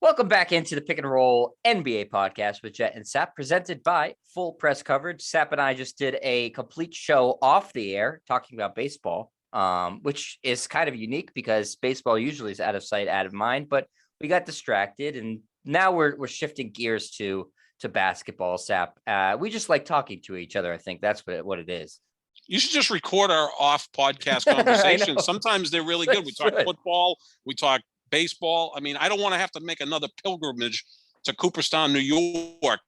Welcome back into the Pick and Roll NBA podcast with Jet and Sap, presented by Full Press Coverage. Sap and I just did a complete show off the air talking about baseball, which is kind of unique because baseball usually is out of sight, out of mind. But we got distracted, and now we're shifting gears to basketball. Sap, we just like talking to each other. I think that's what it is. You should just record our off podcast conversations. Sometimes they're really good. We talk football. We talk baseball. I mean, I don't want to have to make another pilgrimage to Cooperstown, New York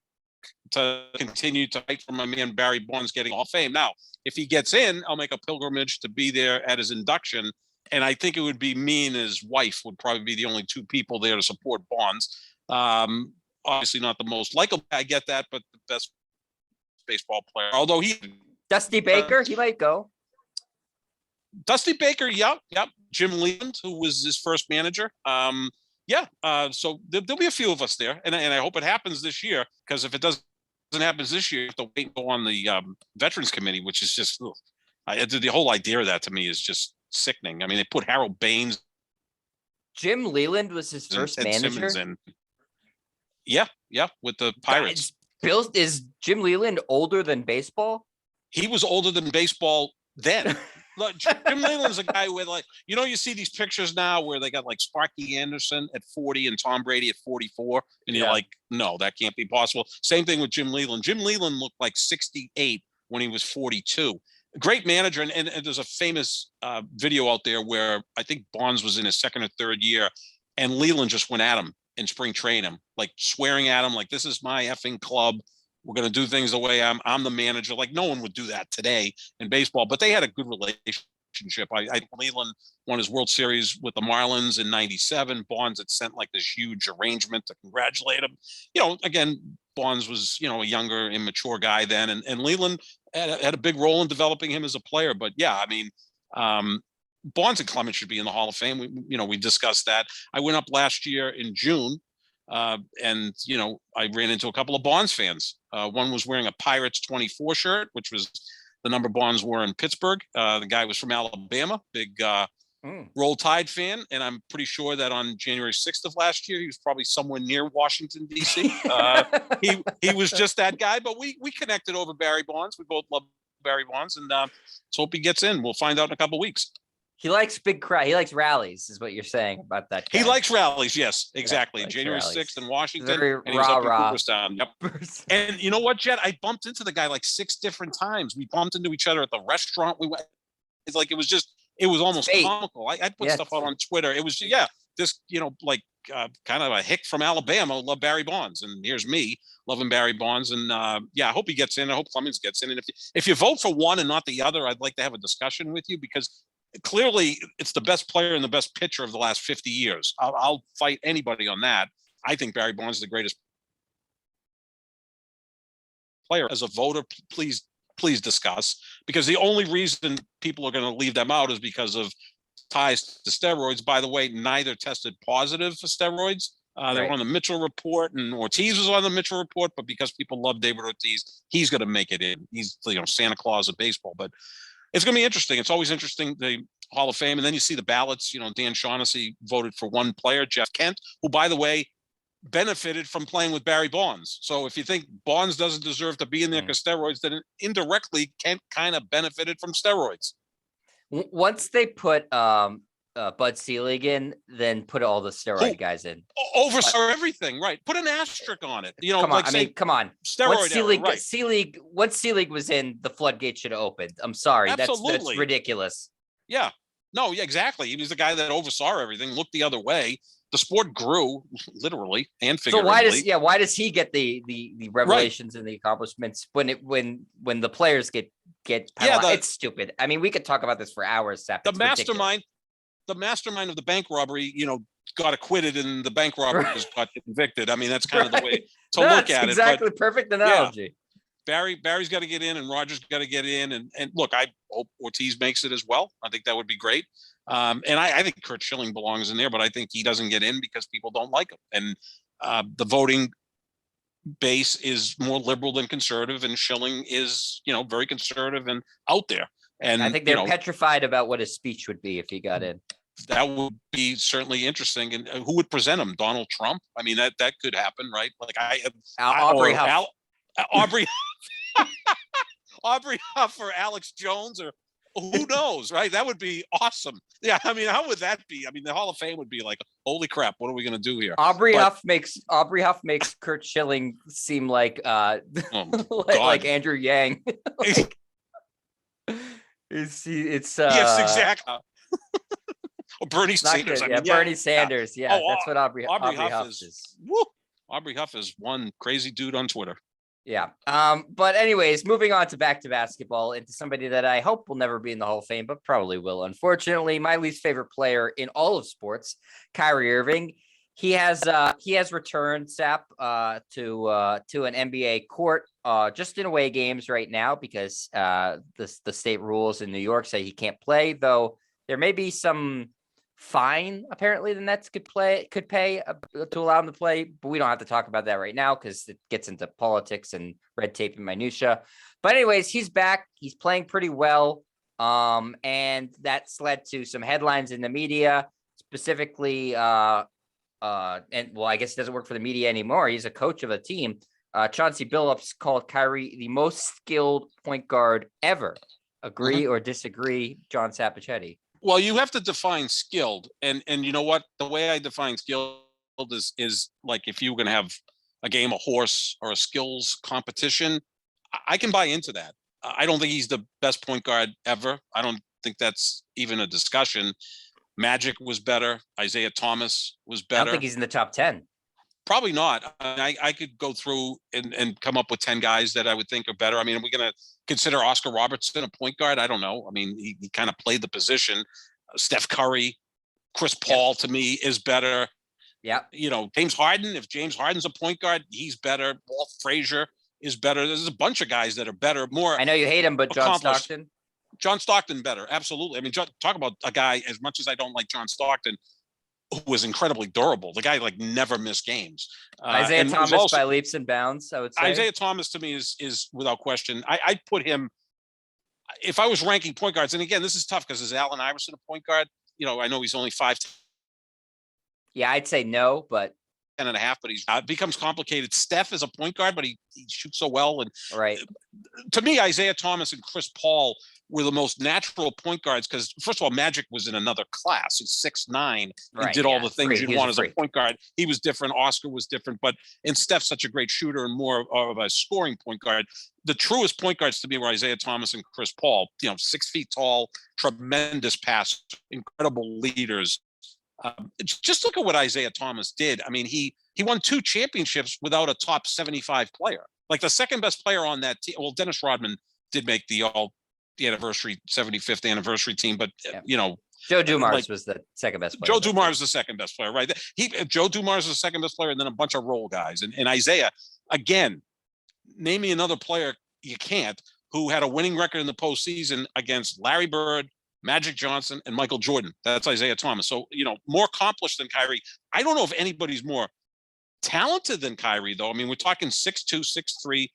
to continue to fight for my man Barry Bonds getting Hall of Fame. Now, if he gets in, I'll make a pilgrimage to be there at his induction. And I think it would be me and his wife would probably be the only two people there to support Bonds. Obviously not the most likable, I get that, but the best baseball player. Although Dusty Baker, he might go. Dusty Baker, yep. Jim Leyland, who was his first manager. So there'll be a few of us there, and I hope it happens this year, because if it doesn't happen this year, you have to wait and go on the Veterans Committee, which is just the whole idea of that to me is just sickening. I mean, they put Harold Baines. Jim Leyland was his first manager. Yeah, with the Pirates. Is Jim Leyland older than baseball? He was older than baseball then. Look, Jim Leyland's a guy with, like, you see these pictures now where they got like Sparky Anderson at 40 and Tom Brady at 44. And you're like, no, that can't be possible. Same thing with Jim Leyland. Jim Leyland looked like 68 when he was 42. Great manager. And there's a famous video out there where I think Bonds was in his second or third year, and Leyland just went at him in spring training, like swearing at him, like, this is my effing club. We're going to do things the way I'm the manager. Like, no one would do that today in baseball, but they had a good relationship. Leyland won his World Series with the Marlins in '97. Bonds had sent like this huge arrangement to congratulate him. Again, Bonds was, a younger, immature guy then. And Leyland had a big role in developing him as a player. But yeah, I mean, Bonds and Clemens should be in the Hall of Fame. We discussed that. I went up last year in June. And I ran into a couple of Bonds fans. One was wearing a Pirates 24 shirt, which was the number Bonds wore in Pittsburgh. The guy was from Alabama, big Roll Tide fan. And I'm pretty sure that on January 6th of last year, he was probably somewhere near Washington, D.C. He was just that guy. But we connected over Barry Bonds. We both love Barry Bonds. And let's hope he gets in. We'll find out in a couple of weeks. He likes big crowd. He likes rallies, is what you're saying about that guy. He likes rallies, yes, exactly. January 6th in Washington, and he was up in Cooperstown. Yep. And you know what, Jet? I bumped into the guy like 6 different times. We bumped into each other at the restaurant. We went. It's like it was almost comical. I put stuff out on Twitter. It was this kind of a hick from Alabama, love Barry Bonds, and here's me loving Barry Bonds. And I hope he gets in. I hope Clemens gets in. And if you vote for one and not the other, I'd like to have a discussion with you, because clearly it's the best player and the best pitcher of the last 50 years. I'll fight anybody on that. I think Barry Bonds is the greatest player. As a voter, please discuss, because the only reason people are going to leave them out is because of ties to steroids. By the way, neither tested positive for steroids. They were on the Mitchell report, and Ortiz was on the Mitchell report, but because people love David Ortiz, he's going to make it in. He's Santa Claus of baseball. But it's going to be interesting. It's always interesting, the Hall of Fame. And then you see the ballots. Dan Shaughnessy voted for one player, Jeff Kent, who, by the way, benefited from playing with Barry Bonds. So if you think Bonds doesn't deserve to be in there because steroids, then indirectly Kent kind of benefited from steroids. Once they put Bud Selig in, then put all the steroid guys in. Oversaw everything, right? Put an asterisk on it. Come on. Steroid once Selig was in, the floodgates should have opened. I'm sorry. Absolutely. That's ridiculous. Yeah. No, yeah, exactly. He was the guy that oversaw everything, looked the other way. The sport grew literally and figuratively. So why does he get the revelations and the accomplishments when the players get penalized? It's stupid. I mean, we could talk about this for hours, Seth. The mastermind of the bank robbery, got acquitted, and the bank robber got convicted. I mean, that's kind of the way to look at it. Exactly, perfect analogy. Yeah. Barry's got to get in, and Rogers got to get in, and look, I hope Ortiz makes it as well. I think that would be great. And I think Curt Schilling belongs in there, but I think he doesn't get in because people don't like him. And the voting base is more liberal than conservative, and Schilling is, very conservative and out there. And I think they're petrified about what his speech would be if he got in. that would be certainly interesting. And who would present him? Donald Trump? I mean, that could happen, right? Like Aubrey Huff. Aubrey Aubrey Huff or Alex Jones, or who knows, right? That would be awesome. Yeah, I mean, how would that be? I mean, the Hall of Fame would be like, holy crap, what are we going to do here? Aubrey Huff makes Kurt Schilling seem like like Andrew Yang. Like, it's yes, exactly. Or Bernie Sanders. Good. Bernie Sanders. Yeah, that's what Aubrey Huff is. Woo, Aubrey Huff is one crazy dude on Twitter. Yeah. But anyways, moving on to back to basketball, into somebody that I hope will never be in the Hall of Fame, but probably will. Unfortunately, my least favorite player in all of sports, Kyrie Irving. He has returned, Sap, to an NBA court just in away games right now because the state rules in New York say he can't play, though there may be some fine apparently the Nets could pay to allow him to play, but we don't have to talk about that right now because it gets into politics and red tape and minutia. But anyways, he's back. He's playing pretty well. And that's led to some headlines in the media, specifically and well, I guess it doesn't work for the media anymore. He's a coach of a team. Chauncey Billups called Kyrie the most skilled point guard ever. Agree or disagree, John Sapichetti? Well, you have to define skilled, and you know what? The way I define skilled is like if you were going to have a game of horse or a skills competition, I can buy into that. I don't think he's the best point guard ever. I don't think that's even a discussion. Magic was better. Isaiah Thomas was better. I don't think he's in the top 10. Probably not. I could go through and come up with 10 guys that I would think are better. I mean, are we going to consider Oscar Robertson a point guard? I don't know. I mean, he kind of played the position. Steph Curry, Chris Paul to me is better. Yeah. You know, James Harden, if James Harden's a point guard, he's better. Walt Frazier is better. There's a bunch of guys that are better, more. I know you hate him, but John Stockton better. Absolutely. I mean, talk about a guy, as much as I don't like John Stockton, who was incredibly durable. The guy like never missed games. Isaiah Thomas also, by leaps and bounds, I would say. Isaiah Thomas to me is without question. I'd put him, if I was ranking point guards, and again, this is tough because is Allen Iverson a point guard? You know, I know he's only 5'10". Yeah, I'd say no, but 10.5, but he's it becomes complicated. Steph is a point guard, but he shoots so well. And right. To me, Isaiah Thomas and Chris Paul were the most natural point guards because, first of all, Magic was in another class. He's 6'9". He did all the things you'd want as a point guard. He was different. Oscar was different. And Steph's such a great shooter and more of a scoring point guard. The truest point guards to me were Isaiah Thomas and Chris Paul. You know, 6 feet tall, tremendous pass, incredible leaders. Just look at what Isaiah Thomas did. I mean, he won 2 championships without a top 75 player. Like the second best player on that team. Well, Dennis Rodman did make the 75th anniversary team, but you know, Joe Dumars was the second best player. Joe Dumars was the second best player, right? Joe Dumars was the second best player, and then a bunch of role guys. And Isaiah, again, name me another player you can't who had a winning record in the postseason against Larry Bird, Magic Johnson, and Michael Jordan. That's Isaiah Thomas. So, you know, more accomplished than Kyrie. I don't know if anybody's more talented than Kyrie, though. I mean, we're talking 6'2", 6'3",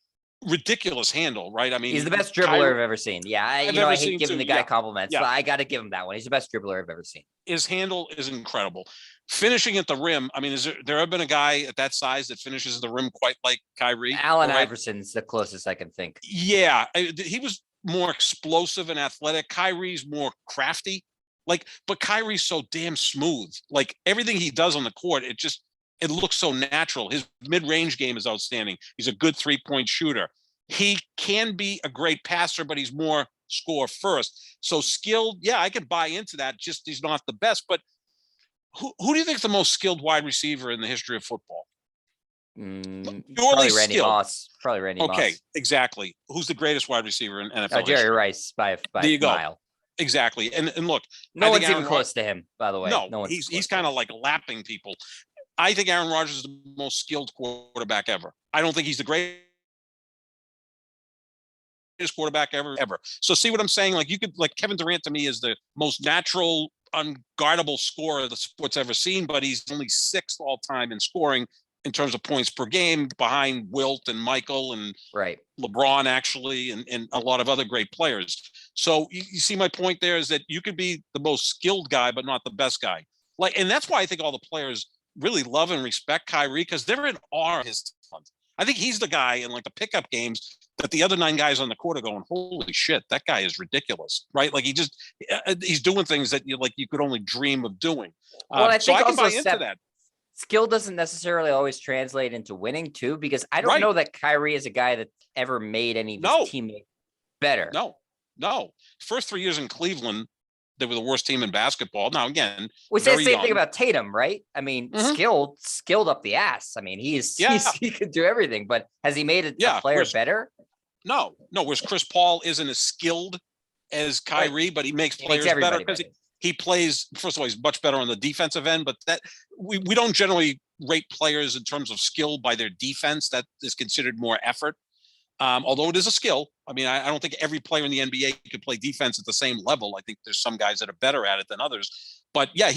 ridiculous handle, right? I mean, he's the best dribbler I've ever seen. Yeah, I hate giving the guy compliments, but I got to give him that one. He's the best dribbler I've ever seen. His handle is incredible. Finishing at the rim, I mean, is there ever been a guy at that size that finishes at the rim quite like Kyrie? Allen Iverson's the closest I can think. Yeah, he was more explosive and athletic. Kyrie's more crafty. But Kyrie's so damn smooth. Like everything he does on the court, it looks so natural. His mid-range game is outstanding. He's a good 3-point shooter. He can be a great passer, but he's more score first. So skilled, yeah, I could buy into that. Just he's not the best. But who do you think is the most skilled wide receiver in the history of football? Probably Randy Moss. Okay, exactly. Who's the greatest wide receiver in NFL? Jerry Rice by a mile. Exactly. And look, no one's even close to him, by the way. No he's kind of like lapping people. I think Aaron Rodgers is the most skilled quarterback ever. I don't think he's the greatest quarterback ever. So see what I'm saying? Like Kevin Durant to me is the most natural, unguardable scorer the sport's ever seen, but he's only 6th all time in scoring. in terms of points per game behind Wilt and Michael and Right. LeBron actually, and a lot of other great players. So you see my point there is that you could be the most skilled guy, but not the best guy. And that's why I think all the players really love and respect Kyrie, because they're in awe of his talent. I think he's the guy in like the pickup games that the other 9 guys on the court are going, holy shit, that guy is ridiculous, right? Like he's doing things that you could only dream of doing. Well, I so think I can also buy into that. Skill doesn't necessarily always translate into winning too, because I don't Right. know that Kyrie is a guy that ever made any of his teammates better. No. First 3 years in Cleveland, they were the worst team in basketball. Now, again, we say the same thing about Tatum, right? I mean, skilled up the ass. I mean, he could do everything, but has he made a player better? No. Whereas Chris Paul isn't as skilled as Kyrie, but he makes players better because he plays. First of all, he's much better on the defensive end, but that we don't generally rate players in terms of skill by their defense. That is considered more effort. Although it is a skill. I mean, I don't think every player in the NBA could play defense at the same level. I think there's some guys that are better at it than others. But yeah,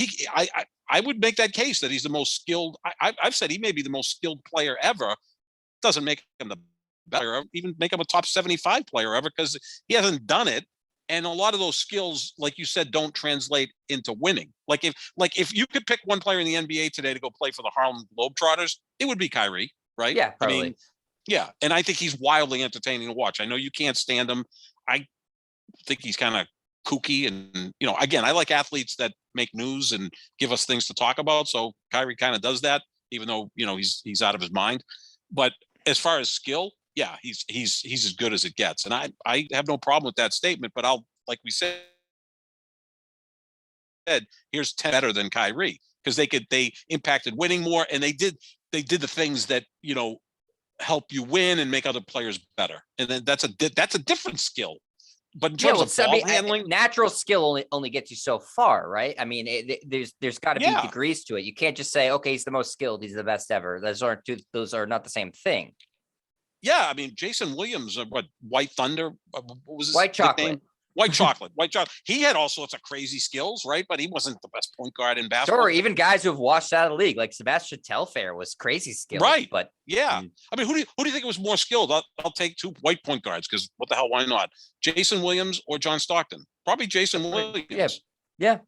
I would make that case that he's the most skilled. I've said he may be the most skilled player ever. Doesn't make him the better, even make him a top 75 player ever, because he hasn't done it. And a lot of those skills, like you said, don't translate into winning. Like if you could pick one player in the NBA today to go play for the Harlem Globetrotters, it would be Kyrie, right? Yeah, probably. I mean, yeah, and I think he's wildly entertaining to watch. I know you can't stand him. I think he's kind of kooky, and again, I like athletes that make news and give us things to talk about. So Kyrie kind of does that, even though he's out of his mind. But as far as skill, yeah, he's as good as it gets, and I have no problem with that statement. But like we said, here's 10 better than Kyrie, because they impacted winning more, and they did the things that help you win and make other players better, and then that's a different skill. But in terms of ball handling, natural skill only gets you so far, right? I mean, there's got to be degrees to it. You can't just say, okay, he's the most skilled, he's the best ever. Those are not the same thing. Yeah, I mean, Jason Williams, White Thunder, what was his White Chocolate? Nickname? White Chocolate. He had all sorts of crazy skills, right? But he wasn't the best point guard in basketball. Sure, even guys who have washed out of the league, like Sebastian Telfair, was crazy skilled. Right. But yeah, I mean, who do you think was more skilled? I'll take 2 white point guards, because what the hell? Why not? Jason Williams or John Stockton? Probably Jason Williams. Yeah.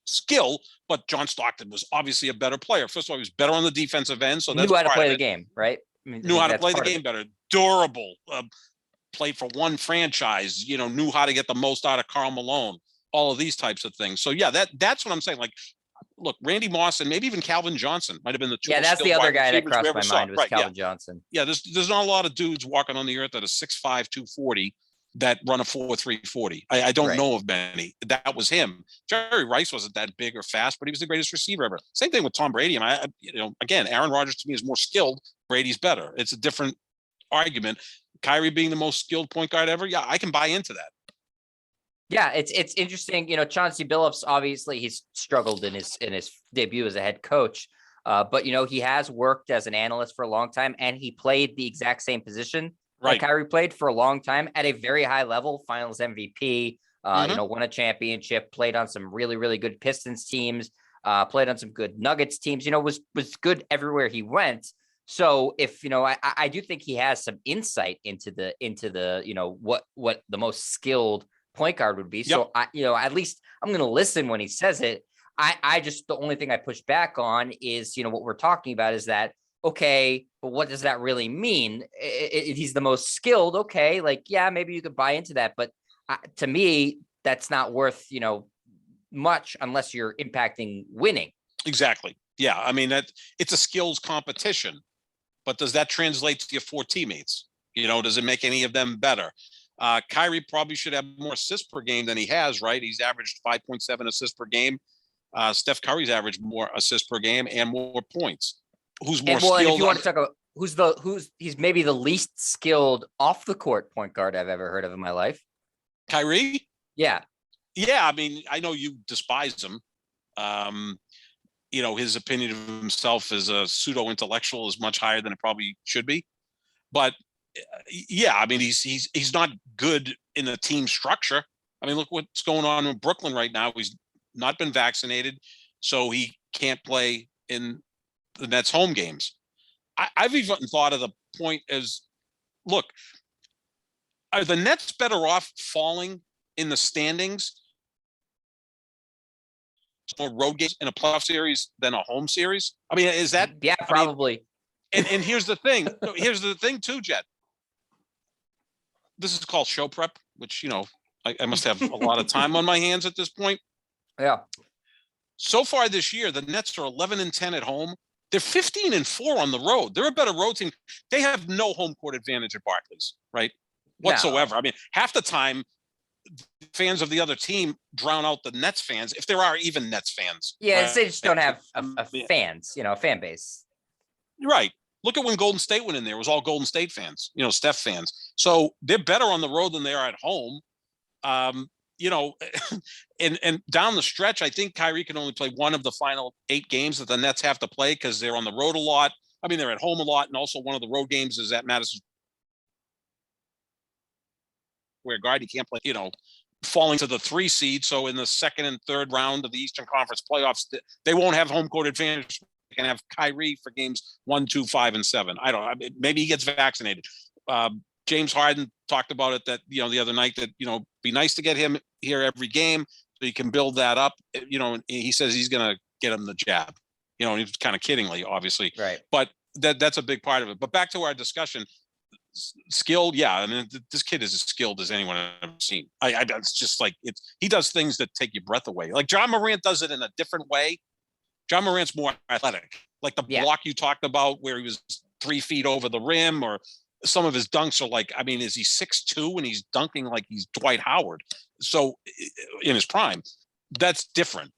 Skill, but John Stockton was obviously a better player. First of all, he was better on the defensive end, so that's knew how to play the game, right? I mean, knew how to play the game better. Durable. Played for one franchise, knew how to get the most out of Karl Malone, all of these types of things. So yeah, that's what I'm saying. Like, look, Randy Moss and maybe even Calvin Johnson might have been the 2. Yeah, that's the other guy that crossed my mind was Calvin Johnson. Yeah, there's not a lot of dudes walking on the earth that are 6'5", 240 that run a 4.3 40. I don't know of many. That was him. Jerry Rice wasn't that big or fast, but he was the greatest receiver ever. Same thing with Tom Brady. I again, Aaron Rodgers to me is more skilled. Brady's better. It's a different argument. Kyrie being the most skilled point guard ever, yeah, I can buy into that. Yeah, it's interesting. Chauncey Billups, obviously he's struggled in his debut as a head coach, but he has worked as an analyst for a long time, and he played the exact same position that Kyrie played for a long time at a very high level. Finals MVP, won a championship, played on some really, really good Pistons teams, played on some good Nuggets teams. Was good everywhere he went. So if I do think he has some insight into the what the most skilled point guard would be. So at least I'm going to listen when he says it. I just, the only thing I push back on is what we're talking about is that, okay, but what does that really mean? He's the most skilled. Okay, like, yeah, maybe you could buy into that, but to me, that's not worth much unless you're impacting winning. Exactly. Yeah, I mean it's a skills competition. But does that translate to your 4 teammates? Does it make any of them better? Kyrie probably should have more assists per game than he has, right? He's averaged 5.7 assists per game. Steph Curry's averaged more assists per game and more points. Who's more skilled? If you want to talk about he's maybe the least skilled off the court point guard I've ever heard of in my life. Kyrie? Yeah. Yeah, I mean, I know you despise him. His opinion of himself as a pseudo-intellectual is much higher than it probably should be. But yeah, I mean, he's not good in a team structure. I mean, look what's going on in Brooklyn right now. He's not been vaccinated, so he can't play in the Nets home games. I've even thought of the point as, look, are the Nets better off falling in the standings or road games in a playoff series than a home series? I mean, is that? Yeah, probably. And here's the thing. Here's the thing too, Jet. This is called show prep, which, I must have a lot of time on my hands at this point. Yeah. So far this year, the Nets are 11-10 at home. They're 15-4 on the road. They're a better road team. They have no home court advantage at Barclays, right? Whatsoever. No. I mean, half the time, fans of the other team drown out the Nets fans, if there are even Nets fans. Yeah, right? They just don't have a fans, a fan base. Right. Look at when Golden State went in there. It was all Golden State fans, Steph fans. So they're better on the road than they are at home. And down the stretch, I think Kyrie can only play one of the final 8 games that the Nets have to play because they're on the road a lot. I mean, they're at home a lot. And also one of the road games is at Madison Square Garden. He can't play, falling to the 3 seed. So in the second and third round of the Eastern Conference playoffs, they won't have home court advantage. They can have Kyrie for games 1, 2, 5, and 7. Maybe he gets vaccinated. James Harden talked about it that, the other night that, be nice to get him here every game so you can build that up. And he says he's going to get him the jab, he was kind of kiddingly, obviously. Right. But that's a big part of it. But back to our discussion, skilled. Yeah. I mean, this kid is as skilled as anyone I've ever seen. It's just like, he does things that take your breath away. Like John Morant does it in a different way. John Morant's more athletic, like the block you talked about where he was 3 feet over the rim, or some of his dunks are like, I mean, is he 6'2" and he's dunking like he's Dwight Howard? So in his prime, that's different.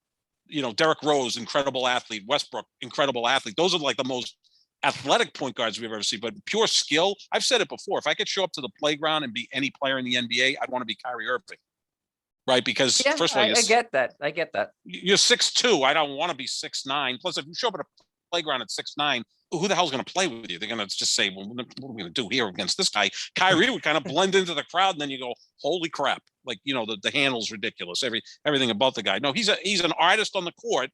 Derrick Rose, incredible athlete. Westbrook, incredible athlete. Those are like the most athletic point guards we've ever seen, but pure skill. I've said it before. If I could show up to the playground and be any player in the NBA, I'd want to be Kyrie Irving. Right, because first of all, I get that. You're 6'2". I don't want to be 6'9". Plus, if you show up at a playground at 6'9", who the hell's going to play with you? They're going to just say, "Well, what are we going to do here against this guy?" Kyrie would kind of blend into the crowd, and then you go, "Holy crap!" Like the handle's ridiculous. Everything about the guy. No, he's an artist on the court,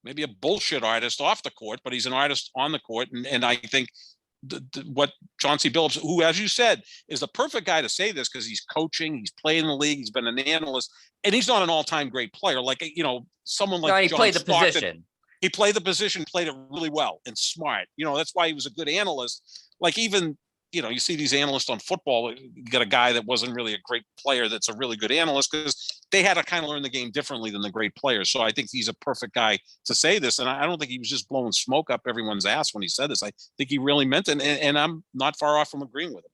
maybe a bullshit artist off the court, but he's an artist on the court, and I think. What Chauncey Billups, who, as you said, is the perfect guy to say this because he's coaching, he's played in the league, he's been an analyst, and he's not an all-time great player. Like, someone like he John played the Stockton, position. He played the position, played it really well and smart. That's why he was a good analyst. Like even, you see these analysts on football, you got a guy that wasn't really a great player that's a really good analyst because they had to kind of learn the game differently than the great players. So I think he's a perfect guy to say this. And I don't think he was just blowing smoke up everyone's ass when he said this. I think he really meant it. And I'm not far off from agreeing with him.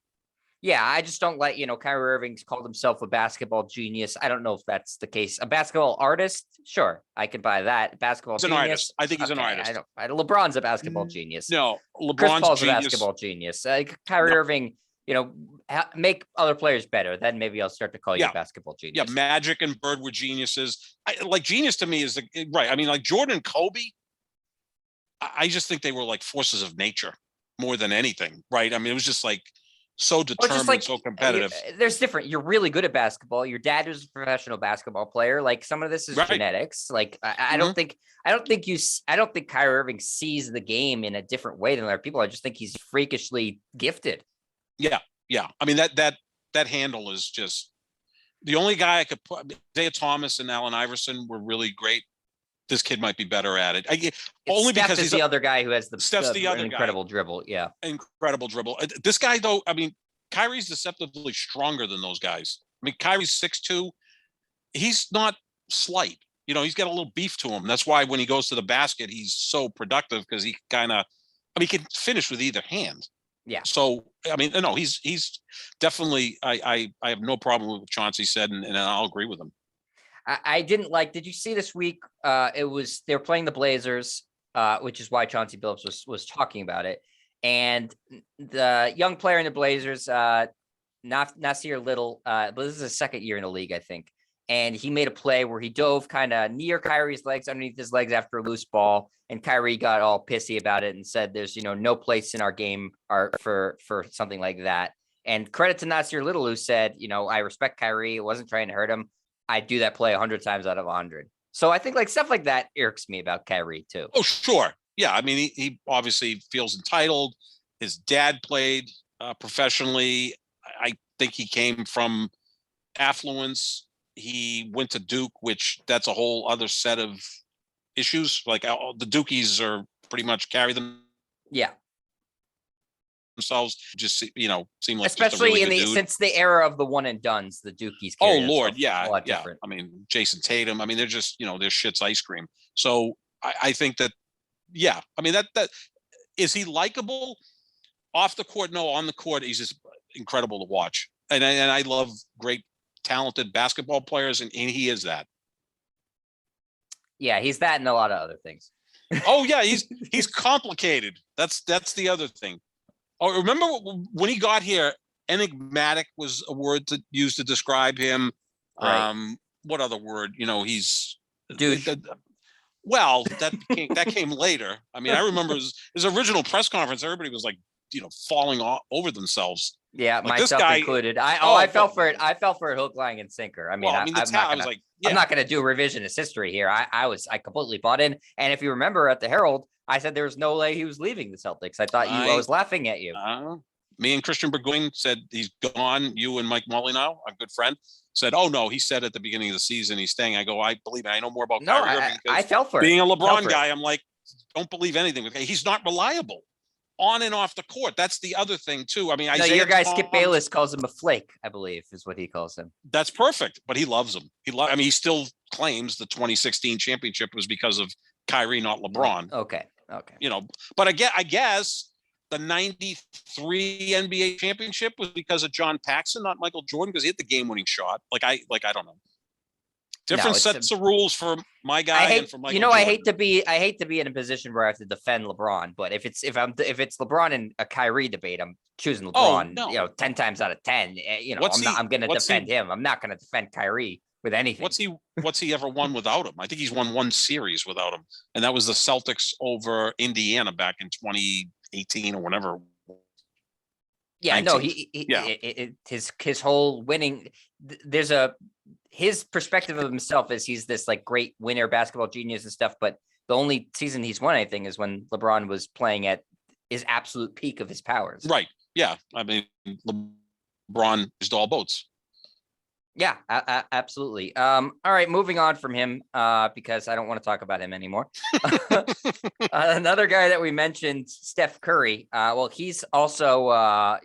Yeah, I just don't like, Kyrie Irving's called himself a basketball genius. I don't know if that's the case. A basketball artist? Sure, I could buy that. Basketball he's genius? An artist. I think he's an artist. LeBron's a basketball genius. No, Chris LeBron's Paul's genius. A basketball genius. Kyrie Irving, make other players better. Then maybe I'll start to call you a basketball genius. Yeah, Magic and Bird were geniuses. Genius to me is right. I mean, like Jordan and Kobe, I just think they were like forces of nature more than anything, right? I mean, it was just like so determined, so competitive. There's different. You're really good at basketball. Your dad was a professional basketball player. Like some of this is genetics. Like I don't think Kyrie Irving sees the game in a different way than other people. I just think he's freakishly gifted. Yeah. I mean that handle is just the only guy I could put. Isaiah Thomas and Allen Iverson were really great. This kid might be better at it. Only Steph because is the other guy who has the other incredible dribble. Yeah. Incredible dribble. This guy, though, I mean, Kyrie's deceptively stronger than those guys. I mean, Kyrie's 6'2". He's not slight. He's got a little beef to him. That's why when he goes to the basket, he's so productive because he he can finish with either hand. Yeah. So, I mean, no, he's definitely, I have no problem with what Chauncey said, and I'll agree with him. I didn't did you see this week? They were playing the Blazers, which is why Chauncey Billups was talking about it. And the young player in the Blazers, Nasir Little, but this is his second year in the league, I think. And he made a play where he dove kind of near Kyrie's legs, underneath his legs after a loose ball. And Kyrie got all pissy about it and said, there's, no place in our game for something like that. And credit to Nasir Little, who said, I respect Kyrie. It wasn't trying to hurt him. I'd do that play 100 times out of 100. So I think stuff like that irks me about Kyrie too. Oh, sure. Yeah, I mean, he obviously feels entitled. His dad played professionally. I think he came from affluence. He went to Duke, which that's a whole other set of issues. Like the Dukies are pretty much carry Yeah. themselves. Just seem like just a Especially really in good the dude. since the era of the one and dones, the Dukies Oh carry Lord, themselves yeah, a lot yeah. different. I mean, Jason Tatum. I mean, they're just their shit's ice cream. So I think that, yeah. I mean, that is he likable off the court? No, on the court, he's just incredible to watch. And I love great, talented basketball players, and he is that. Yeah, he's that and a lot of other things. Oh yeah, he's complicated. That's the other thing. Oh, remember when he got here, enigmatic was a word to use to describe him. Right. What other word? He's Douche. Well, that came later. I mean, I remember his original press conference. Everybody was like, falling over themselves. Yeah, Like this myself guy included. I fell for it. man. I fell for it hook, line, and sinker. I mean, Well, I mean, I'm not I was gonna. like, I'm yeah, not gonna do revisionist history here. I completely bought in. And if you remember at the Herald, I said there was no way he was leaving the Celtics. I was laughing at you. Me and Christian Burgoyne said he's gone. You and Mike Molyneux, our good friend, said, "Oh no," he said at the beginning of the season he's staying. I go, I believe it. I know more about No, Kyrie Irving. I fell for being it. a LeBron guy, I'm like, don't believe anything. He's not reliable on and off the court. That's the other thing too. I mean, No, your guy Skip Bayless calls him a flake, I believe, is what he calls him. That's perfect, but he loves him. I mean, he still claims the 2016 championship was because of Kyrie, not LeBron. Okay. But I guess the 93 NBA championship was because of John Paxson, not Michael Jordan, because he hit the game-winning shot. I don't know. Different sets of rules for my guy and for Michael Jordan. I hate to be in a position where I have to defend LeBron, but if it's LeBron and a Kyrie debate, I'm choosing LeBron. Oh, no. 10 times out of 10. I'm going to defend him. I'm not going to defend Kyrie with anything. What's he ever won without him? I think he's won one series without him, and that was the Celtics over Indiana back in 2018 or whenever. Yeah, 19. No, his whole winning. His perspective of himself is he's this like great winner, basketball genius and stuff. But the only season he's won anything is when LeBron was playing at his absolute peak of his powers. Right. Yeah. I mean, LeBron is all boats. Yeah, absolutely. All right, moving on from him because I don't want to talk about him anymore. Another guy that we mentioned, Steph Curry. Well, he's also,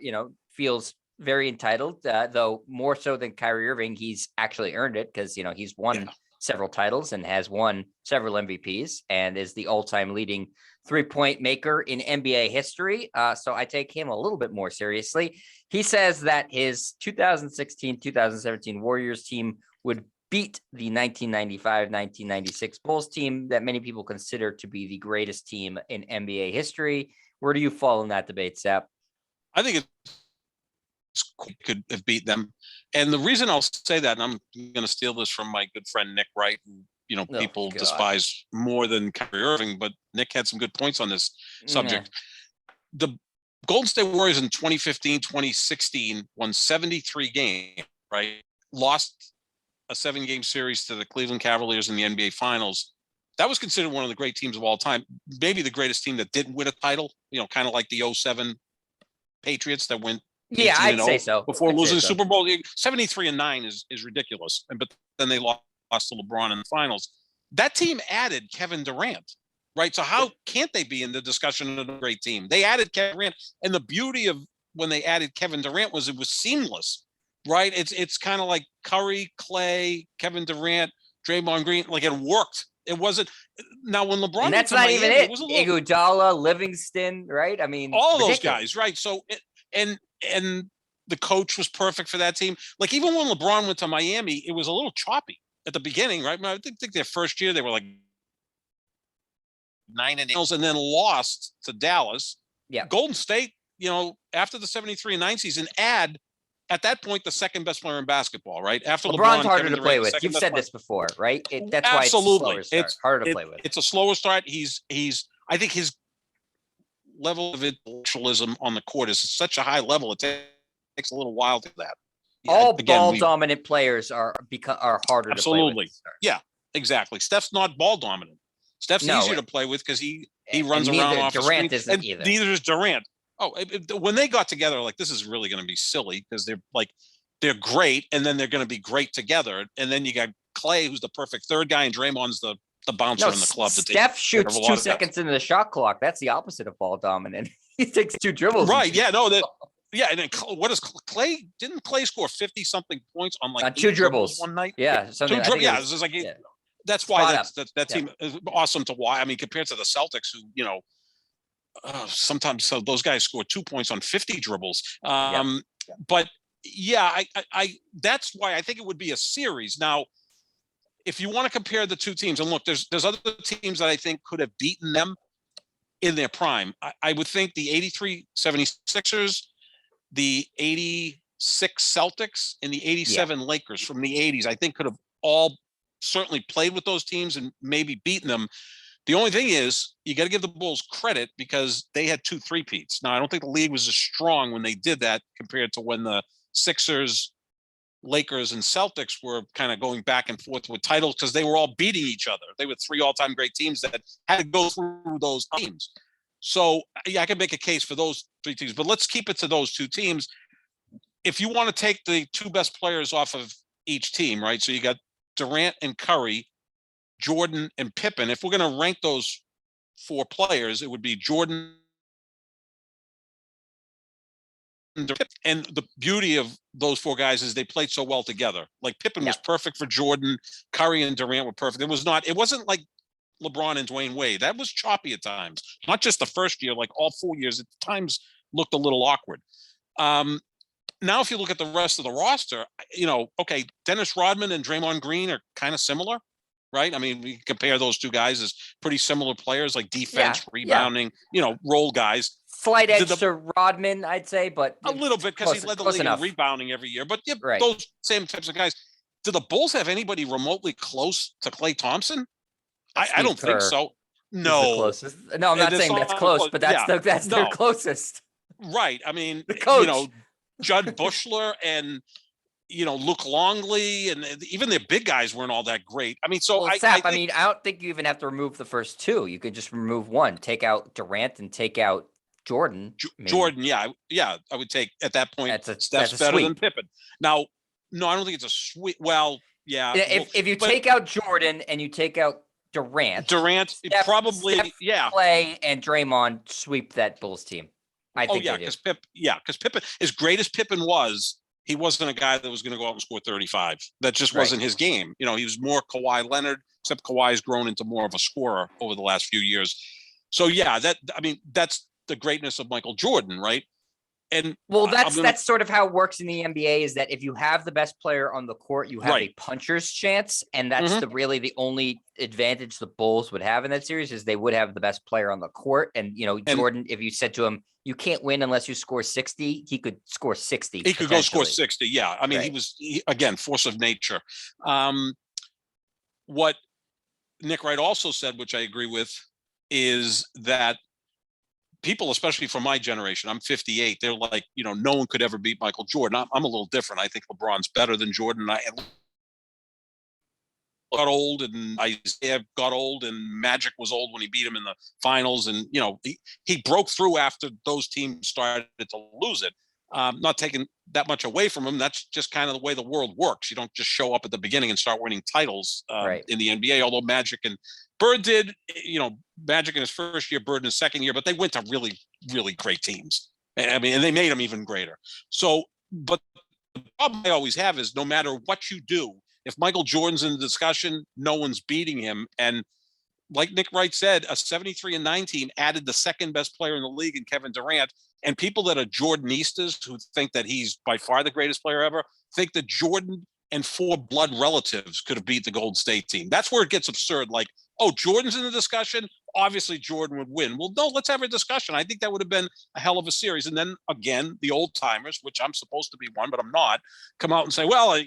feels very entitled, though more so than Kyrie Irving. He's actually earned it because, he's won several titles and has won several MVPs and is the all-time leading three-point maker in NBA history. So I take him a little bit more seriously. He says that his 2016-2017 Warriors team would beat the 1995-1996 Bulls team that many people consider to be the greatest team in NBA history. Where do you fall in that debate, Sap? I think it could have beat them. And the reason I'll say that, and I'm going to steal this from my good friend Nick Wright, who people despise more than Kyrie Irving, but Nick had some good points on this subject. The Golden State Warriors in 2015, 2016 won 73 games, right? Lost a 7-game series to the Cleveland Cavaliers in the NBA Finals. That was considered one of the great teams of all time. Maybe the greatest team that didn't win a title, kind of like the 07 Patriots that went. Yeah, I'd say so. Before losing the Super Bowl, 73-9 is ridiculous. But then they lost to LeBron in the finals. That team added Kevin Durant, right? So how can't they be in the discussion of a great team? They added Kevin Durant, and the beauty of when they added Kevin Durant was it was seamless, right? It's kind of like Curry, Clay, Kevin Durant, Draymond Green. Like it worked. It wasn't. Now when LeBron, and that's not even it. Iguodala, Livingston, right? I mean, all those guys, right? So and the coach was perfect for that team. Like even when LeBron went to Miami, it was a little choppy at the beginning, right? I think their first year they were like 9-8 and then lost to Dallas. Yeah. Golden State, after the 73-9 season, at that point the second best player in basketball, right? After LeBron's harder to play with. You've said this before, right? That's why it's harder to play with. It's a slower start. I think his level of intellectualism on the court is such a high level. It takes a little while to that. All ball-dominant players are harder to play with. Yeah, exactly. Steph's not ball dominant. Steph's No, easier to play with because he and runs around neither off the Durant screen, isn't and either. neither is Durant. Oh, when they got together, like this is really going to be silly because they're great, and then they're going to be great together. And then you got Clay, who's the perfect third guy, and Draymond's the bouncer No, in the club. Steph shoots 2 seconds into the shot clock. That's the opposite of ball dominant. He takes 2 dribbles. Right? Yeah. No. Yeah. And then what is Clay? Didn't Clay score 50 something points on like 2 dribbles one night? Yeah. Something. Yeah. It's like that's why that team is awesome to watch. I mean, compared to the Celtics, who sometimes those guys score 2 points on 50 dribbles. But yeah, I that's why I think it would be a series. Now, if you want to compare the two teams, and look, there's other teams that I think could have beaten them in their prime. I would think the 83 76ers, the 86 Celtics, and the 87 Lakers from the 80s, I think could have all certainly played with those teams and maybe beaten them. The only thing is, you got to give the Bulls credit because they had 2 3-peats. Now, I don't think the league was as strong when they did that compared to when the Sixers, Lakers, and Celtics were kind of going back and forth with titles because they were all beating each other. They were 3 all-time great teams that had to go through those teams. So, yeah, I can make a case for those 3 teams, but let's keep it to those 2 teams. If you want to take the 2 best players off of each team, right? So you got Durant and Curry, Jordan and Pippen. If we're going to rank those 4 players, it would be Jordan. And the beauty of those 4 guys is they played so well together. Like Pippen was perfect for Jordan. Curry and Durant were perfect. It wasn't like LeBron and Dwayne Wade. That was choppy at times. Not just the first year, like all 4 years at times looked a little awkward. Now, if you look at the rest of the roster, okay, Dennis Rodman and Draymond Green are kind of similar, right? I mean, we compare those 2 guys as pretty similar players, like defense, rebounding, role guys. Slight edge to Rodman, I'd say, but a little bit because he led the league in rebounding every year. But those same types of guys. Do the Bulls have anybody remotely close to Klay Thompson? I don't think so. No, no, I'm not saying that's close, but that's their closest. Right. I mean, the coach. Judd Bushler and Luke Longley, and even their big guys weren't all that great. I mean, so I don't think you even have to remove the first 2. You could just remove one, take out Durant and take out Jordan. Jordan, I would take at that point. Steph's better than Pippen. Now, no, I don't think it's a sweep. Well, yeah. If you take out Jordan and you take out Durant, Steph, Clay and Draymond sweep that Bulls team. I think because Pippen, as great as Pippen was, he wasn't a guy that was going to go out and score 35. That just wasn't his game. He was more Kawhi Leonard, except Kawhi's grown into more of a scorer over the last few years. So that's the greatness of Michael Jordan, right? And that's sort of how it works in the NBA, is that if you have the best player on the court, you have a puncher's chance. And that's really the only advantage the Bulls would have in that series, is they would have the best player on the court. And, Jordan, if you said to him, you can't win unless you score 60, he could score 60. He could go score 60. Yeah. I mean, he was, again, force of nature. What Nick Wright also said, which I agree with, is that people, especially from my generation, I'm 58, they're like, no one could ever beat Michael Jordan. I'm a little different. I think LeBron's better than Jordan. I got old, and Isaiah got old, and Magic was old when he beat him in the finals. And, he broke through after those teams started to lose it. Not taking that much away from him. That's just kind of the way the world works. You don't just show up at the beginning and start winning titles in the NBA, although Magic and Bird did, Magic in his first year, Bird in his second year, but they went to really, really great teams. I mean, and they made them even greater. So, but the problem I always have is no matter what you do, if Michael Jordan's in the discussion, no one's beating him. And like Nick Wright said, a 73-9 team added the second best player in the league in Kevin Durant. And people that are Jordanistas, who think that he's by far the greatest player ever, think that Jordan and 4 blood relatives could have beat the Golden State team. That's where it gets absurd. Like, oh, Jordan's in the discussion, obviously Jordan would win. Well, no, let's have a discussion. I think that would have been a hell of a series. And then again, the old timers, which I'm supposed to be one, but I'm not, come out and say, well,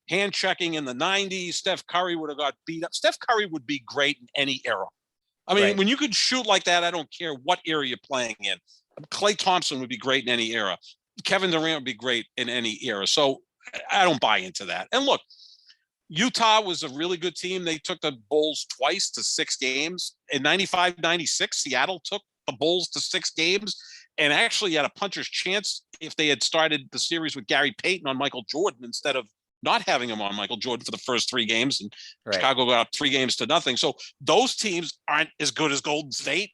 hand checking in the 90s, Steph Curry would have got beat up. Steph Curry would be great in any era. I mean, when you could shoot like that, I don't care what era you're playing in. Klay Thompson would be great in any era. Kevin Durant would be great in any era. So I don't buy into that. And look, Utah was a really good team. They took the Bulls twice to 6 games. In 95, 96, Seattle took the Bulls to 6 games and actually had a puncher's chance if they had started the series with Gary Payton on Michael Jordan instead of not having him on Michael Jordan for the first 3 games. And Chicago got up 3-0. So those teams aren't as good as Golden State.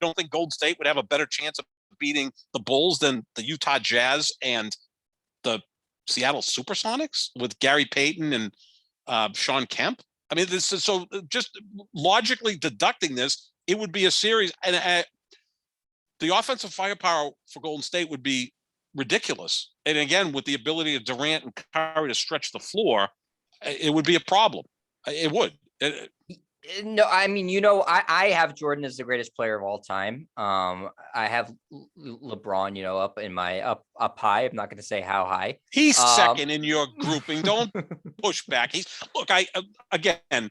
I don't think Golden State would have a better chance of beating the Bulls than the Utah Jazz and the Seattle Supersonics with Gary Payton and Sean Kemp. I mean, this is so just logically deducting this, it would be a series, and the offensive firepower for Golden State would be ridiculous. And again, with the ability of Durant and Kyrie to stretch the floor, it would be a problem. It would. No, I mean, I have Jordan as the greatest player of all time. I have LeBron, up in my up high. I'm not going to say how high. He's second in your grouping. Don't push back. Again,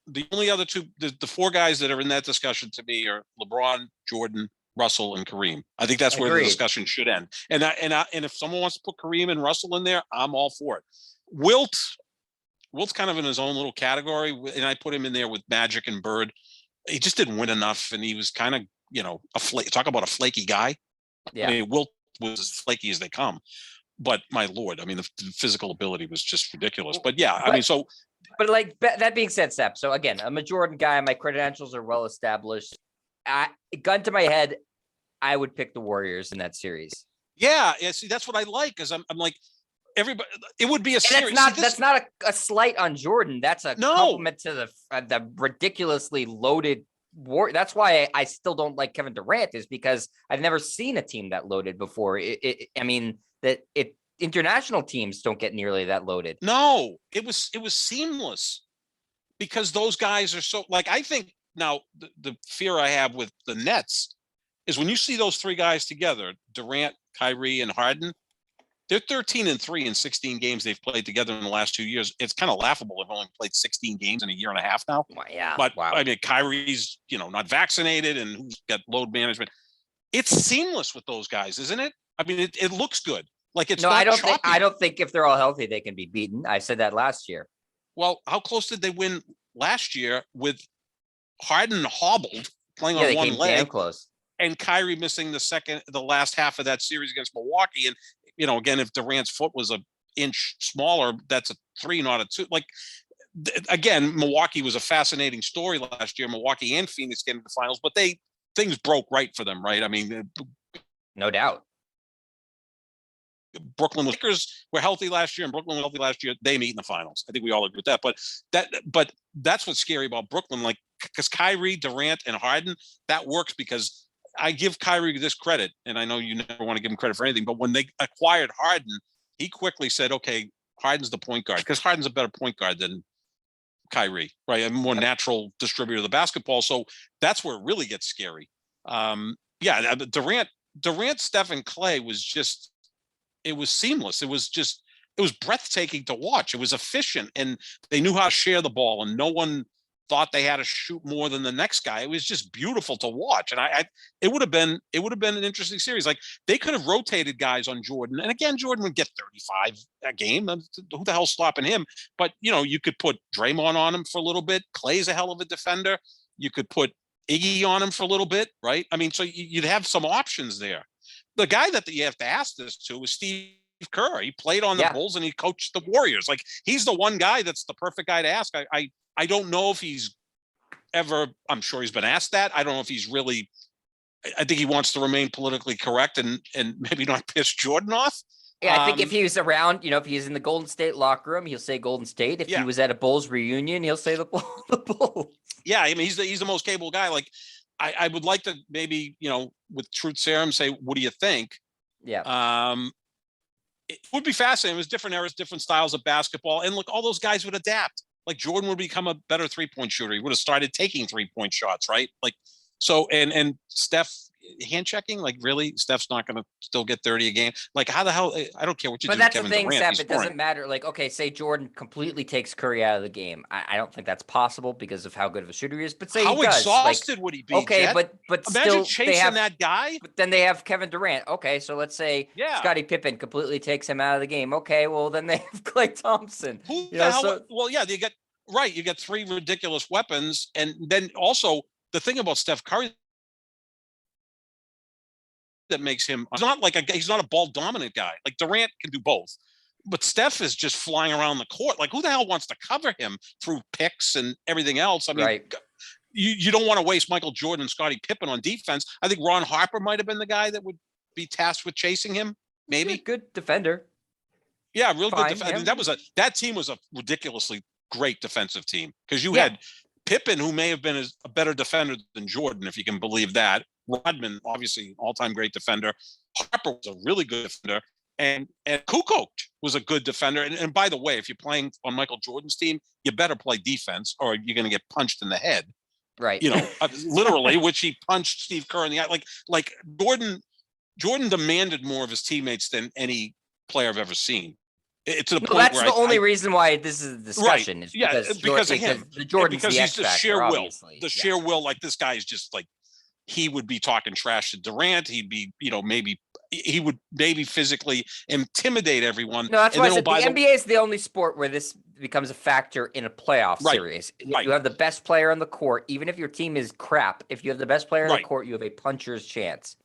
the only other two, the 4 guys that are in that discussion to me are LeBron, Jordan, Russell, and Kareem. I think that's where the discussion should end. And if someone wants to put Kareem and Russell in there, I'm all for it. Wilt's kind of in his own little category, and I put him in there with Magic and Bird. He just didn't win enough, and he was kind of, talk about a flaky guy. Yeah. I mean, Wilt was as flaky as they come, but my Lord, I mean, the physical ability was just ridiculous. But yeah, But like that being said, Sep, so again, I'm a Jordan guy. My credentials are well established. Gun to my head, I would pick the Warriors in that series. Yeah. See, that's what I like, because I'm like, everybody, it would be a series. That's not a slight on Jordan. That's a compliment to the ridiculously loaded war. That's why I still don't like Kevin Durant, is because I've never seen a team that loaded before. International teams don't get nearly that loaded. No, it was seamless, because those guys are so, like, I think now the fear I have with the Nets is when you see those 3 guys together, Durant, Kyrie, and Harden. They're 13-3 in 16 games they've played together in the last 2 years. It's kind of laughable. They've only played 16 games in a year and a half now. Yeah. But wow. I mean, Kyrie's, not vaccinated, and who's got load management. It's seamless with those guys, isn't it? I mean, it looks good. Like, it's I don't think if they're all healthy, they can be beaten. I said that last year. Well, how close did they win last year with Harden hobbled playing on one leg? Damn close. And Kyrie missing the last half of that series against Milwaukee. And, again, if Durant's foot was an inch smaller, that's a 3, not a 2. Like, again, Milwaukee was a fascinating story last year. Milwaukee and Phoenix getting to the finals, but things broke right for them, right? I mean, no doubt. Brooklyn Lakers were healthy last year, and Brooklyn was healthy last year. They meet in the finals. I think we all agree with that. But that's what's scary about Brooklyn, like, because Kyrie, Durant, and Harden, that works because I give Kyrie this credit, and I know you never want to give him credit for anything, but when they acquired Harden, he quickly said, okay, Harden's the point guard, because Harden's a better point guard than Kyrie, right? A more natural distributor of the basketball. So that's where it really gets scary. Durant, Steph, and Clay was just, it was seamless. It was breathtaking to watch. It was efficient, and they knew how to share the ball, and no one thought they had to shoot more than the next guy. It was just beautiful to watch. And it would have been an interesting series. Like, they could have rotated guys on Jordan. And again, Jordan would get 35 a game. Who the hell's stopping him? But, you could put Draymond on him for a little bit. Clay's a hell of a defender. You could put Iggy on him for a little bit, right? I mean, so you'd have some options there. The guy that you have to ask this to is Steve Kerr. He played on the Bulls and he coached the Warriors. Like, he's the one guy that's the perfect guy to ask. I don't know if he's ever, I'm sure he's been asked that. I don't know if he's really, I think he wants to remain politically correct and maybe not piss Jordan off. Yeah, I think if he was around, if he's in the Golden State locker room, he'll say Golden State. If he was at a Bulls reunion, he'll say the Bulls. Yeah, I mean, he's the most capable guy. Like, I would like to maybe, with truth serum, say, what do you think? Yeah. It would be fascinating. It was different eras, different styles of basketball. And look, all those guys would adapt. Like, Jordan would become a better 3-point shooter. He would have started taking 3-point shots, right? Like, so, and Steph, hand checking. Like, really, Steph's not going to still get 30 a game. Like, how the hell? I don't care what you But do. that's Kevin the thing, Durant, Sap. he's It scoring. doesn't matter. Like, okay, say Jordan completely takes Curry out of the game. I don't think that's possible because of how good of a shooter he is. But say How he does. exhausted would he be? Okay, Jet? but Imagine still, chasing that guy. But then they have Kevin Durant. Okay, so let's say Scottie Pippen completely takes him out of the game. Okay, well then they have Klay Thompson. Who the hell? So, well, yeah, you get three ridiculous weapons, and then also the thing about Steph Curry that makes him he's not a ball dominant guy. Like Durant can do both, but Steph is just flying around the court. Like, who the hell wants to cover him through picks and everything else? I mean, you don't want to waste Michael Jordan and Scottie Pippen on defense. I think Ron Harper might have been the guy that would be tasked with chasing him. Maybe good defender. Yeah, real good defender. I mean, that team was a ridiculously great defensive team because you had Pippen, who may have been a better defender than Jordan, if you can believe that. Rodman, obviously, all-time great defender. Harper was a really good defender, and Kukoc was a good defender. And by the way, if you're playing on Michael Jordan's team, you better play defense, or you're going to get punched in the head. Right. Literally, which he punched Steve Kerr in the eye. Like Jordan demanded more of his teammates than any player I've ever seen. It's to the point that's where the only reason why this is a discussion. Right. Is because of him. Jordan's because the he's X factor, sheer will. obviously. The sheer will. Like, this guy is just like, he would be talking trash to Durant. He'd be, maybe he would physically intimidate everyone. No, that's why I said the NBA is the only sport where this becomes a factor in a playoff series. Right. You have the best player on the court, even if your team is crap. If you have the best player on the court, you have a puncher's chance.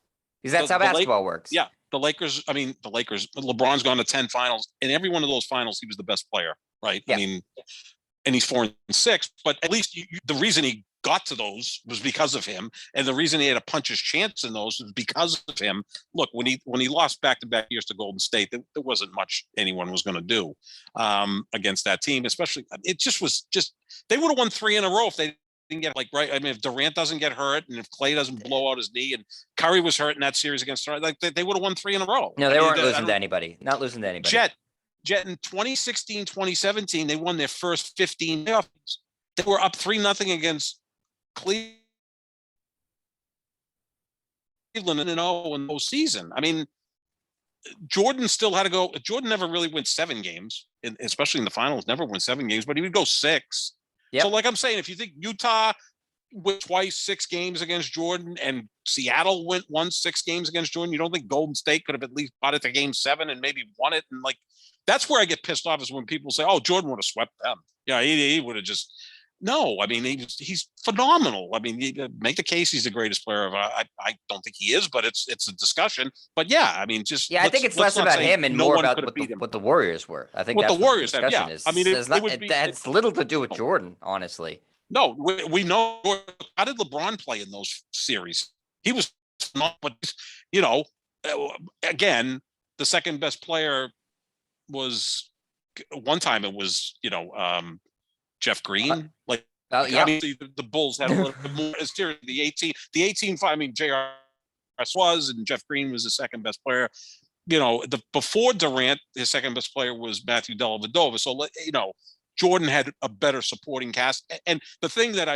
Because that's how basketball works. Yeah. The Lakers, LeBron's gone to 10 finals. In every one of those finals, he was the best player, right? Yeah. I mean, and he's 4-6, but at least the reason he got to those was because of him. And the reason he had a puncher's chance in those was because of him. Look, when he lost back-to-back years to Golden State, there wasn't much anyone was going to do against that team, especially. It just was they would have won 3 in a row if they didn't get if Durant doesn't get hurt and if Klay doesn't blow out his knee and Curry was hurt in that series against Durant, they would have won 3 in a row. No, they weren't losing to anybody. Not losing to anybody. Jet in 2016, 2017, they won their first 15 playoff games. They were up 3-0 against Cleveland in the season. I mean, Jordan still had to go. Jordan never really went 7 games, especially in the finals, never won 7 games, but he would go 6. Yep. So like I'm saying, if you think Utah went twice 6 games against Jordan and Seattle won 6 games against Jordan, you don't think Golden State could have at least got it to game 7 and maybe won it? And that's where I get pissed off is when people say, oh, Jordan would have swept them. Yeah, he would have just. No, I mean, he's phenomenal. I mean, make the case he's the greatest player I don't think he is, but it's a discussion. But yeah, I mean, I think it's less about him and more about what the Warriors were. I think what that's the Warriors what the discussion is. I mean, it has little to do with Jordan, honestly. No, we know. How did LeBron play in those series? He was not, but again, the second best player was one time. It was Jeff Green. I mean, the Bulls had a little bit more. The 18. I mean, JRS was, and Jeff Green was the second best player. Before Durant, his second best player was Matthew Dellavedova. So Jordan had a better supporting cast. And the thing that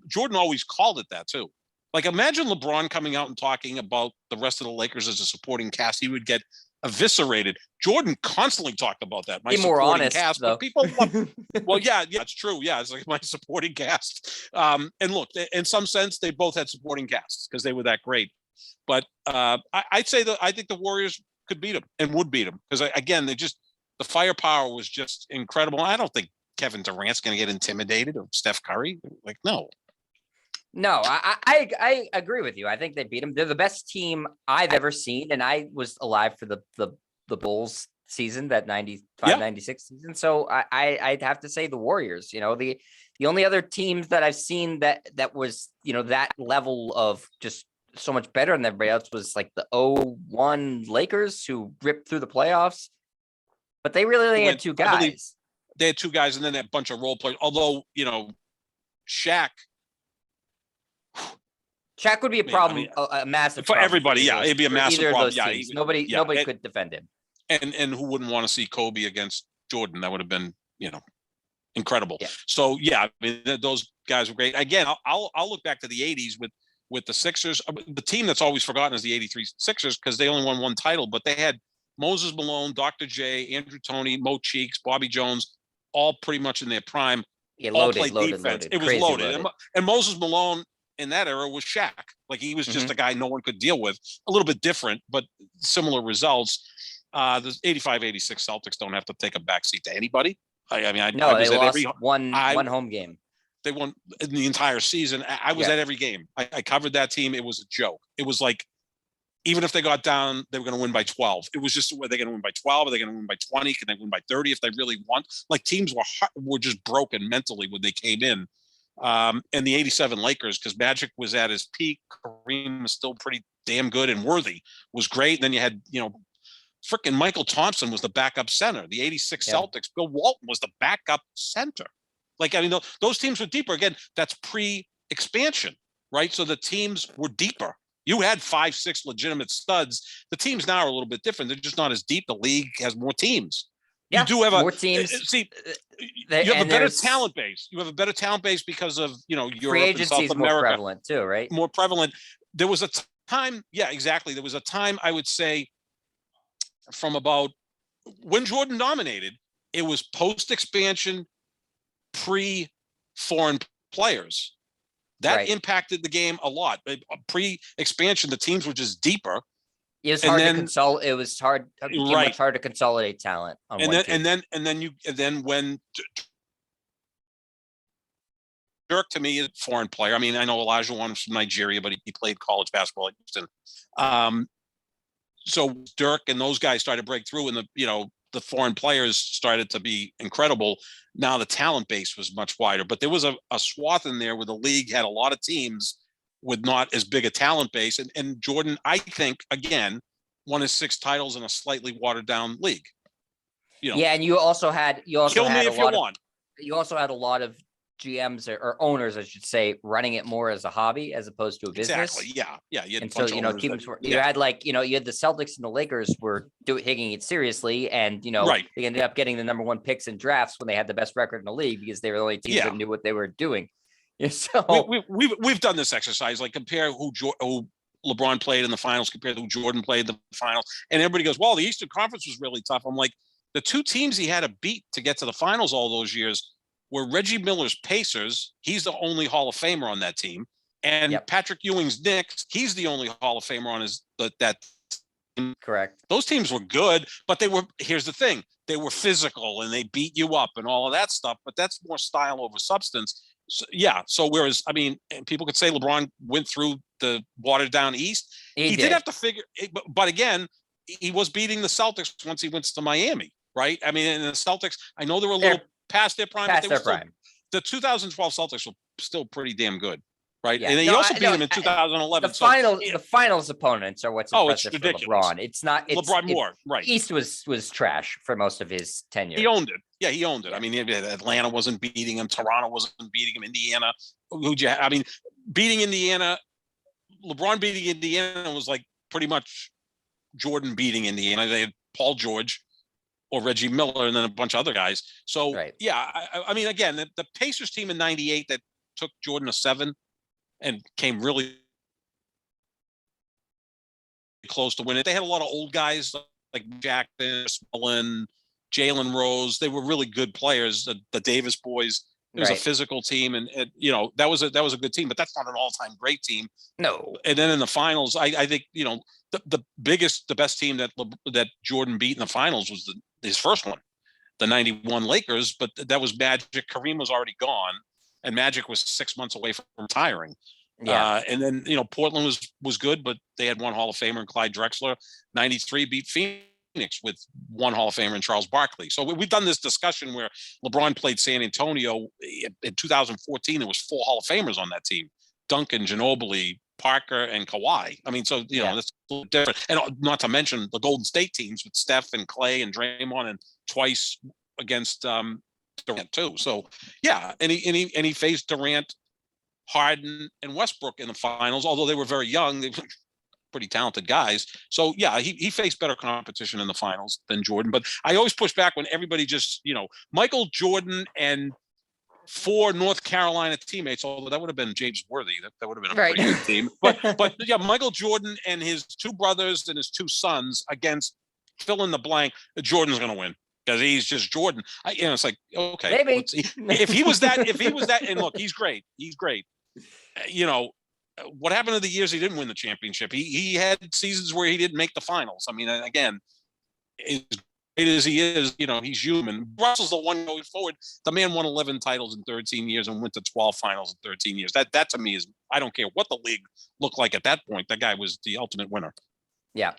Jordan always called it that too. Like, imagine LeBron coming out and talking about the rest of the Lakers as a supporting cast. He would get eviscerated. Jordan constantly talked about that. My more honest cast, though. But people love, well, yeah, it's true. Yeah, it's like my supporting cast. And look, in some sense, they both had supporting casts because they were that great. But I'd say I think the Warriors could beat them and would beat them because again, the firepower was just incredible. I don't think Kevin Durant's going to get intimidated or Steph Curry. No. No, I agree with you. I think they beat them. They're the best team I've ever seen, and I was alive for the Bulls season, that 95-96 season. So I'd have to say the Warriors. The only other teams that I've seen that was that level of just so much better than everybody else was like the 0-1 Lakers, who ripped through the playoffs. But they really only had 2 guys. They had 2 guys, and then that bunch of role players. Although Shaq would be a problem, a massive for problem everybody. Yeah, it'd be a massive problem. Yeah, nobody could defend him. And who wouldn't want to see Kobe against Jordan? That would have been, incredible. Yeah. So yeah, I mean, those guys were great. Again, I'll look back to the '80s with with the Sixers. The team that's always forgotten is the 83 Sixers because they only won one title, but they had Moses Malone, Dr. J, Andrew Toney, Mo Cheeks, Bobby Jones, all pretty much in their prime. Yeah, all loaded, played loaded, defense. loaded. It was Crazy loaded. And Moses Malone in that era was Shaq. Like he was just a guy no one could deal with. A little bit different, but similar results. The 85-86 Celtics don't have to take a backseat to anybody. I was they at lost every one home game. They won in the entire season. I was at every game. I covered that team. It was a joke. It was like, even if they got down, they were going to win by 12. It was just, are they going to win by 12? Are they going to win by 20? Can they win by 30 if they really want? Like teams were just broken mentally when they came in. And the 87 Lakers, because Magic was at his peak. Kareem was still pretty damn good, and Worthy was great. And then you had, freaking Michael Thompson was the backup center. The 86 Celtics, Bill Walton was the backup center. Like, I mean, those teams were deeper. Again, that's pre-expansion, right? So the teams were deeper. You had 5-6 legitimate studs. The teams now are a little bit different. They're just not as deep. The league has more teams. Yeah, you do have more teams. See, you have a better talent base. You have a better talent base because of, Europe and South America. More prevalent too, right? More prevalent. There was a time, yeah, exactly. There was a time, I would say, from about when Jordan dominated, it was post-expansion, pre-foreign players. That impacted the game a lot. Pre-expansion, the teams were just deeper. It was hard to consolidate. It was hard. Much hard to consolidate talent. And then when Dirk, to me, is a foreign player. I mean, I know Olajuwon was from Nigeria, but he played college basketball at Houston. So Dirk and those guys started to break through, and the foreign players started to be incredible. Now the talent base was much wider, but there was a swath in there where the league had a lot of teams with not as big a talent base. And Jordan, I think, again, won his 6 titles in a slightly watered down league. Yeah, and you also had kill me if you want. You also had a lot of GMs or owners, I should say, running it more as a hobby as opposed to a business. Exactly. Yeah. And so teams were. You had you had the Celtics and the Lakers were taking it seriously, and they ended up getting the number 1 picks in drafts when they had the best record in the league because they were the only teams that knew what they were doing. So we've done this exercise, like compare who LeBron played in the finals compared to who Jordan played in the finals, and everybody goes, "Well, the Eastern Conference was really tough." I'm like, the 2 teams he had to beat to get to the finals all those years were Reggie Miller's Pacers. He's the only Hall of Famer on that team. And Patrick Ewing's Knicks, he's the only Hall of Famer on that team. Correct. Those teams were good, but here's the thing, they were physical and they beat you up and all of that stuff, but that's more style over substance. So whereas, I mean, and people could say LeBron went through the watered down East. He did have to figure, but again, he was beating the Celtics once he went to Miami, right? I mean, and the Celtics, I know they were a little past their prime. The 2012 Celtics were still pretty damn good, right? Yeah. And then you also beat them in 2011. The finals opponents are what's impressive for LeBron. It's not LeBron more, right? East was trash for most of his tenure. He owned it. Yeah, he owned it. I mean, Atlanta wasn't beating him. Toronto wasn't beating him. Indiana, beating Indiana, LeBron beating Indiana was like pretty much Jordan beating Indiana. They had Paul George or Reggie Miller, and then a bunch of other guys. So, I mean, again, the Pacers team in 98 that took Jordan to 7 and came really close to winning. They had a lot of old guys like Jackson, Smolin, Jalen Rose. They were really good players. The Davis boys. It was a physical team, and that was a good team, but that's not an all-time great team. No. And then in the finals, I think the best team that Jordan beat in the finals was his first one, the 91 Lakers, but that was Magic. Kareem was already gone, and Magic was 6 months away from retiring. Yeah. And then Portland was good, but they had one Hall of Famer in Clyde Drexler. 93 beat Phoenix with one Hall of Famer in Charles Barkley. So we've done this discussion where LeBron played San Antonio in 2014. There was 4 Hall of Famers on that team: Duncan, Ginobili, Parker, and Kawhi. I mean, so that's a little different. And not to mention the Golden State teams with Steph and Clay and Draymond, and twice against Durant too. So and he faced Durant, Harden, and Westbrook in the finals. Although they were very young, they were pretty talented guys. So he faced better competition in the finals than Jordan. But I always push back when everybody just Michael Jordan and 4 North Carolina teammates, although that would have been James Worthy. That would have been a Right. pretty good team. But yeah, Michael Jordan and his 2 brothers and his 2 sons against fill in the blank. Jordan's going to win because he's just Jordan. It's like, okay, Maybe. if he was that, and look, he's great. He's great. What happened to the years he didn't win the championship? He had seasons where he didn't make the finals. I mean, again, as great as he is, he's human. Russell's the one going forward. The man won 11 titles in 13 years and went to 12 finals in 13 years. That to me is, I don't care what the league looked like at that point. That guy was the ultimate winner. Yeah.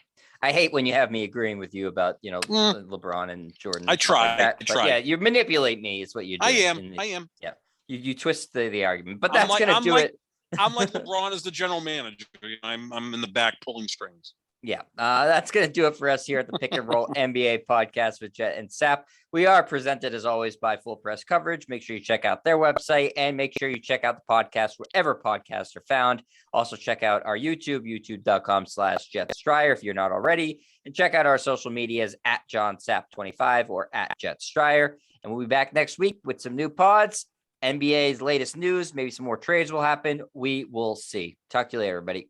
I hate when you have me agreeing with you about, LeBron and Jordan. I try. But yeah, you manipulate me is what you do. I am. Yeah. You twist the argument, but that's going to do it. I'm like LeBron as the general manager. I'm in the back pulling strings. Yeah, that's going to do it for us here at the Pick and Roll NBA podcast with Jet and Sap. We are presented, as always, by Full Press Coverage. Make sure you check out their website and make sure you check out the podcast wherever podcasts are found. Also, check out our YouTube, youtube.com/JetStryer if you're not already. And check out our social medias at JohnSap25 or at JetStryer. And we'll be back next week with some new pods. NBA's latest news, maybe some more trades will happen. We will see. Talk to you later, everybody.